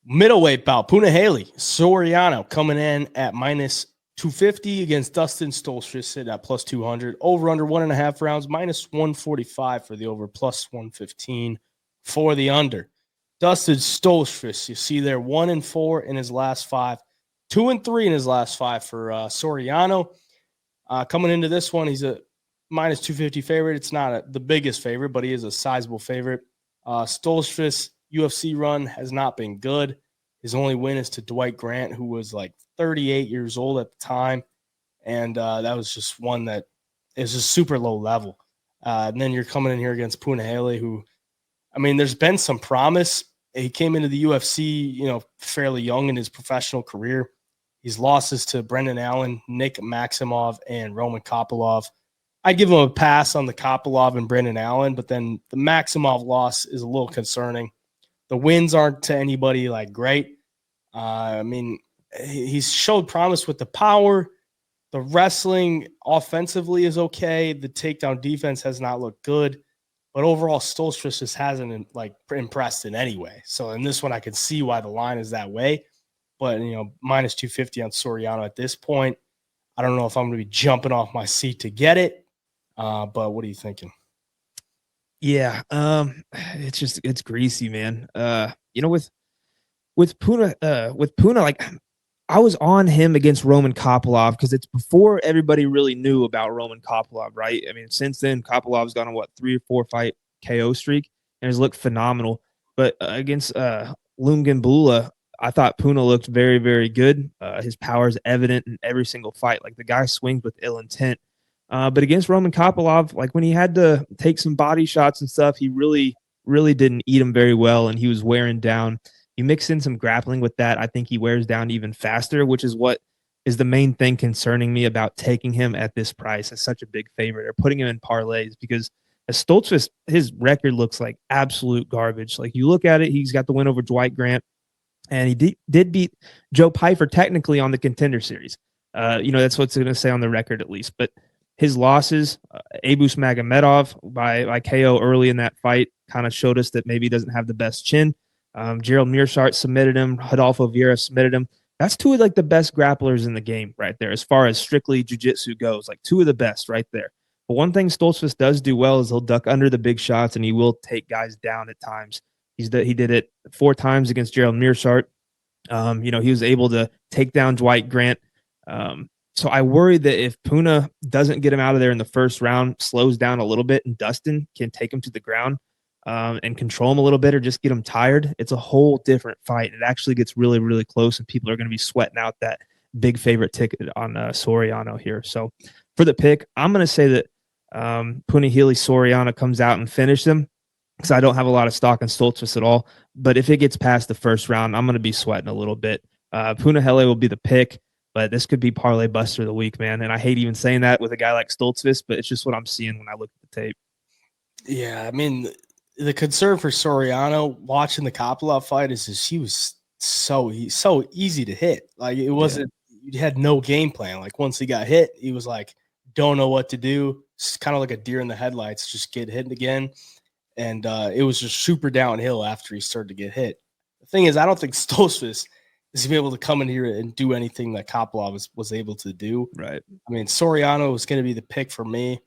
Middleweight bout, Punahele, Soriano coming in at minus 250 against Dustin. Stoltzfus sitting at plus 200. Over under 1.5 rounds, minus 145 for the over, plus 115 for the under. Dustin Stoltzfus, you see there, 1-4 in his last 5, 2-3 in his last 5 for Soriano. Coming into this one, he's a minus 250 favorite. It's not the biggest favorite, but he is a sizable favorite. Stoltzfus UFC run has not been good. His only win is to Dwight Grant, who was like 38 years old at the time. And that was just one that is just super low level. And then you're coming in here against Punahele, who, I mean, there's been some promise. He came into the UFC, fairly young in his professional career. He's losses to Brendan Allen, Nick Maximov, and Roman Kopylov. I give him a pass on the Kopylov and Brendan Allen, but then the Maximov loss is a little concerning. The wins aren't to anybody like great. I mean, he's showed promise with the power. The wrestling offensively is okay. The takedown defense has not looked good. But overall, Stoltzfus just hasn't impressed in any way. So in this one, I can see why the line is that way. But, minus 250 on Soriano at this point. I don't know if I'm going to be jumping off my seat to get it. But what are you thinking? Yeah, it's greasy, man. With Puna, like I was on him against Roman Kopylov because it's before everybody really knew about Roman Kopylov, right? I mean, since then, Kopylov's gone on 3 or 4 fight KO streak and has looked phenomenal. But against Lungiambula, I thought Puna looked very, very good. His power is evident in every single fight. Like the guy swings with ill intent. But against Roman Kopylov, like when he had to take some body shots and stuff, he really, really didn't eat him very well, and he was wearing down. You mix in some grappling with that, I think he wears down even faster, which is what is the main thing concerning me about taking him at this price as such a big favorite or putting him in parlays, because as Stoltzfus, his record looks like absolute garbage. Like you look at it, he's got the win over Dwight Grant, and he did beat Joe Pyfer technically on the Contender Series. That's what's going to say on the record at least. But his losses, Abus Magomedov by KO early in that fight, kind of showed us that maybe he doesn't have the best chin. Gerald Meerschaert submitted him. Rodolfo Vieira submitted him. That's 2 of like the best grapplers in the game right there, as far as strictly jiu-jitsu goes. Like 2 of the best right there. But one thing Stoltzfus does do well is he'll duck under the big shots and he will take guys down at times. He did it 4 times against Gerald Meerschaert. He was able to take down Dwight Grant. So I worry that if Puna doesn't get him out of there in the first round, slows down a little bit, and Dustin can take him to the ground and control him a little bit or just get him tired, it's a whole different fight. It actually gets really, really close, and people are going to be sweating out that big favorite ticket on Soriano here. So for the pick, I'm going to say that Punahele Soriano comes out and finishes him, because I don't have a lot of stock in Stoltzfus at all. But if it gets past the first round, I'm going to be sweating a little bit. Punahele will be the pick. But this could be parlay buster of the week, man. And I hate even saying that with a guy like Stoltzfus, but it's just what I'm seeing when I look at the tape. Yeah, I mean, the concern for Soriano watching the Kopylov fight is just he was so easy to hit. Like it wasn't, you had no game plan. Like once he got hit, he was like, don't know what to do. It's kind of like a deer in the headlights, just get hit again. And it was just super downhill after he started to get hit. The thing is, I don't think Stoltzfus is be able to come in here and do anything that Kopylov was able to do. Right. I mean, Soriano is going to be the pick for me.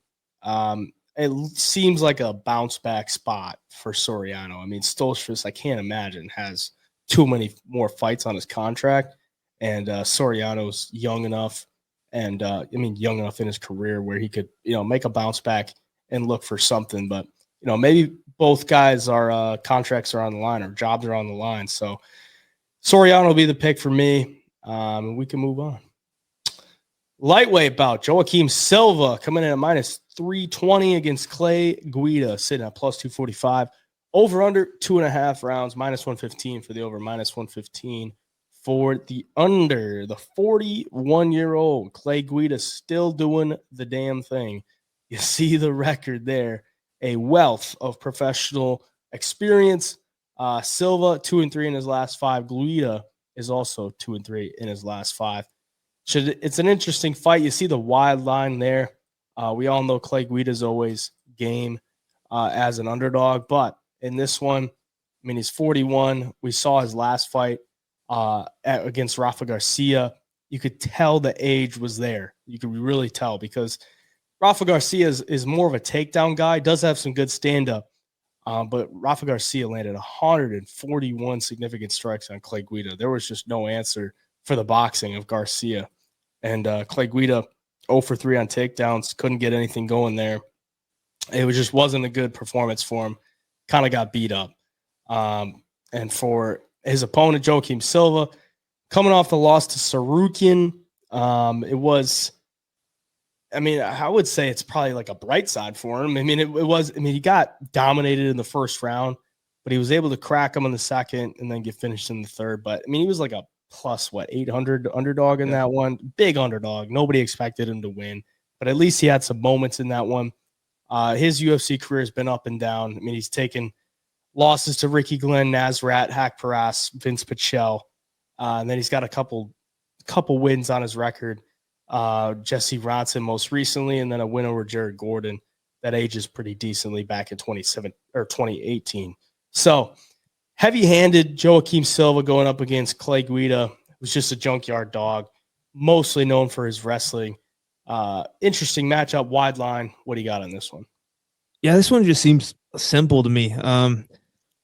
It seems like a bounce back spot for Soriano. I mean, Stoltzfus, I can't imagine, has too many more fights on his contract. And Soriano's young enough, and young enough in his career where he could, make a bounce back and look for something. But, maybe both guys are contracts are on the line or jobs are on the line. So Soriano will be the pick for me. We can move on. Lightweight bout, Joaquim Silva coming in at minus 320 against Clay Guida, sitting at plus 245. Over under 2.5 rounds, minus 115 for the over, minus 115 for the under. The 41-year-old Clay Guida still doing the damn thing. You see the record there. A wealth of professional experience. Silva 2-3 in his last 5. Guida is also 2-3 in his last 5. It's an interesting fight. You see the wide line there. We all know Clay Guida is always game as an underdog, but in this one, he's 41. We saw his last fight against Rafa Garcia. You could tell the age was there. You could really tell because Rafa Garcia is more of a takedown guy, does have some good stand-up, but Rafa Garcia landed 141 significant strikes on Clay Guida. There was just no answer for the boxing of Garcia. And Clay Guida, 0 for 3 on takedowns, couldn't get anything going there. It just wasn't a good performance for him. Kind of got beat up. And for his opponent, Joaquim Silva, coming off the loss to Sarukian, it was, I mean, I would say it's probably like a bright side for him. I mean, he got dominated in the first round, but he was able to crack him in the second and then get finished in the third. But I mean, he was like a plus 800 underdog in that one. Big underdog. Nobody expected him to win, but at least he had some moments in that one. His UFC career has been up and down. I mean, he's taken losses to Ricky Glenn, Nasrat, Hack Paras, Vince Pichel. And then he's got a couple wins on his record. Jesse Ronson most recently, and then a win over Jared Gordon that ages pretty decently back in 2018. So heavy-handed Joaquim Silva going up against Clay Guida, who's just a junkyard dog, mostly known for his wrestling. Interesting matchup, wide line. What do you got on this one? Yeah, this one just seems simple to me.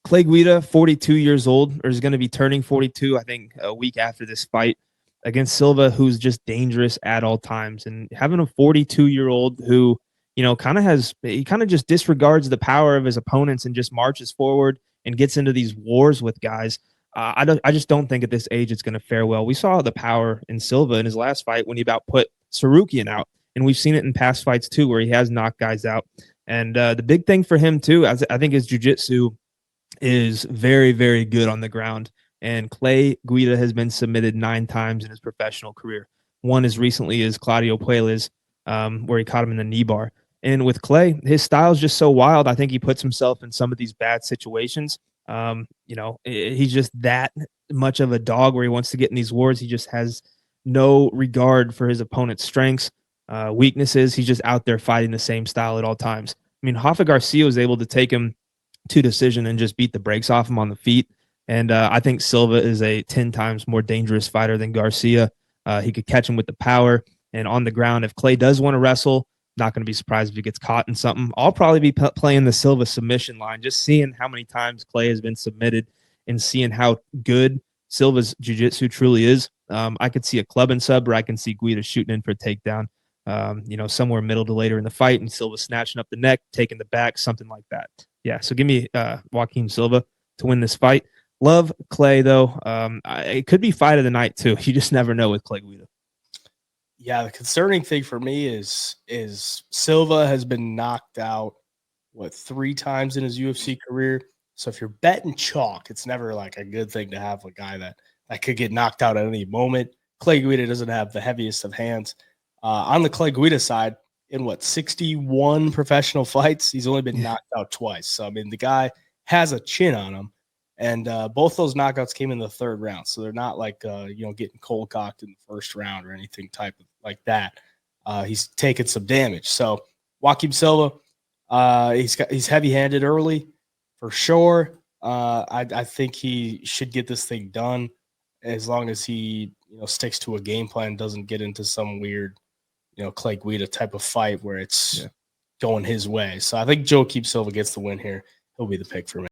Clay Guida, 42 years old, or is going to be turning 42, I think, a week after this fight, against Silva, who's just dangerous at all times. And having a 42-year-old who, kind of just disregards the power of his opponents and just marches forward and gets into these wars with guys. I just don't think at this age it's going to fare well. We saw the power in Silva in his last fight when he about put Sarukian out, and we've seen it in past fights too, where he has knocked guys out. And the big thing for him too, I think his jiu-jitsu is very, very good on the ground. And Clay Guida has been submitted 9 times in his professional career. One as recently as Claudio Puelles, where he caught him in the knee bar. And with Clay, his style is just so wild. I think he puts himself in some of these bad situations. He's just that much of a dog where he wants to get in these wars. He just has no regard for his opponent's strengths, weaknesses. He's just out there fighting the same style at all times. I mean, Rafa Garcia was able to take him to decision and just beat the brakes off him on the feet. And I think Silva is a 10 times more dangerous fighter than Garcia. He could catch him with the power and on the ground. If Clay does want to wrestle, not going to be surprised if he gets caught in something. I'll probably be playing the Silva submission line, just seeing how many times Clay has been submitted and seeing how good Silva's jiu-jitsu truly is. I could see a club and sub, or I can see Guida shooting in for a takedown, somewhere middle to later in the fight, and Silva snatching up the neck, taking the back, something like that. Yeah, so give me Joaquim Silva to win this fight. Love Clay, though. It could be fight of the night, too. You just never know with Clay Guida. Yeah, the concerning thing for me is Silva has been knocked out, 3 times in his UFC career. So if you're betting chalk, it's never like a good thing to have a guy that could get knocked out at any moment. Clay Guida doesn't have the heaviest of hands. On the Clay Guida side, in 61 professional fights, he's only been knocked out twice. So, I mean, the guy has a chin on him. And both those knockouts came in the 3rd round. So they're not like, getting cold cocked in the 1st round or anything like that. He's taken some damage. So Joaquim Silva, he's heavy-handed early for sure. I think he should get this thing done as long as he, sticks to a game plan, doesn't get into some weird, Clay Guida type of fight where it's going his way. So I think Joaquim Silva gets the win here. He'll be the pick for me.